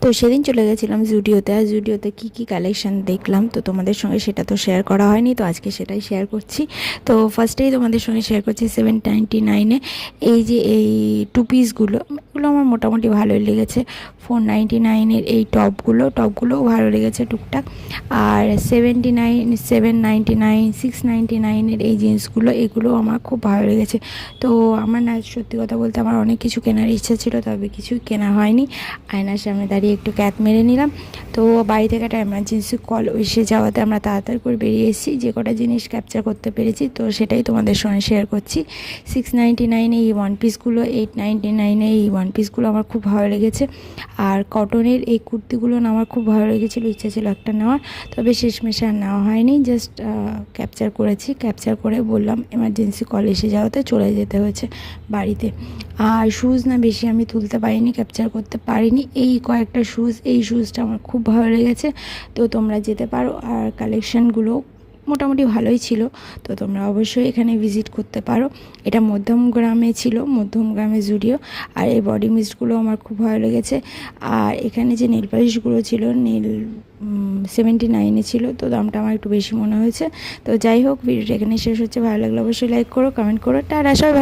তো সেদিন চলে গেছিলাম জুডিওতে, আর জুডিওতে কী কালেকশান দেখলাম তো তোমাদের সঙ্গে সেটা তো শেয়ার করা হয়নি, তো আজকে সেটাই শেয়ার করছি। তো ফার্স্টেই তোমাদের সঙ্গে শেয়ার করছি 799-এ এই টু পিসগুলো, এগুলো আমার মোটামুটি ভালোই লেগেছে। 499-এর এই টপগুলোও ভালো লেগেছে টুকটাক। আর 799, 699-এর এই জিন্সগুলো, এগুলোও আমার খুব ভালো লেগেছে। তো আমার না, সত্যি কথা বলতে আমার অনেক কিছু কেনার ইচ্ছা ছিল, তবে কিছুই কেনা হয়নি। আয়নার সামনে দাঁড়িয়ে একটু ক্যাত মেরে নিলাম। তো বাড়ি থেকে একটা এমার্জেন্সি কল এসে যাওয়াতে আমরা তাড়াতাড়ি করে বেরিয়ে এসেছি, যে কটা জিনিস ক্যাপচার করতে পেরেছি তো সেটাই তোমাদের সঙ্গে শেয়ার করছি। 699-এ এই ওয়ান পিসগুলো, 899-এ এই ওয়ান পিসগুলো আমার খুব ভালো লেগেছে। আর কটনের এই কুর্তিগুলো না আমার খুব ভালো লেগেছিলো, ইচ্ছা ছিল একটা নেওয়ার, তবে শেষমেশ আর নেওয়া হয়নি। জাস্ট ক্যাপচার করেছি, ক্যাপচার করে বললাম এমার্জেন্সি কল এসে যাওয়াতে চলে যেতে হয়েছে বাড়িতে। আর শ্যুজ না বেশি আমি তুলতে পারিনি, ক্যাপচার করতে পারিনি, এই কয়েকটা শ্যুজ, এই শ্যুজটা আমার খুব ভালো লেগেছে। তো তোমরা যেতে পারো, আর কালেকশানগুলো মোটামুটি ভালোই ছিল, তো তোমরা অবশ্যই এখানে ভিজিট করতে পারো। এটা মধ্যমগ্রামে ছিল, মধ্যমগ্রামে জুডিও। আর এই বডি মিস্টগুলো আমার খুব ভালো লেগেছে। আর এখানে যে নেল পালিশগুলো ছিল, 79-এ ছিল, তো দামটা আমার একটু বেশি মনে হয়েছে। তো যাই হোক, ভিডিওটা এখানে শেষ হচ্ছে। ভালো লাগলে অবশ্যই লাইক করো, কমেন্ট করো, টাটা, সবাই।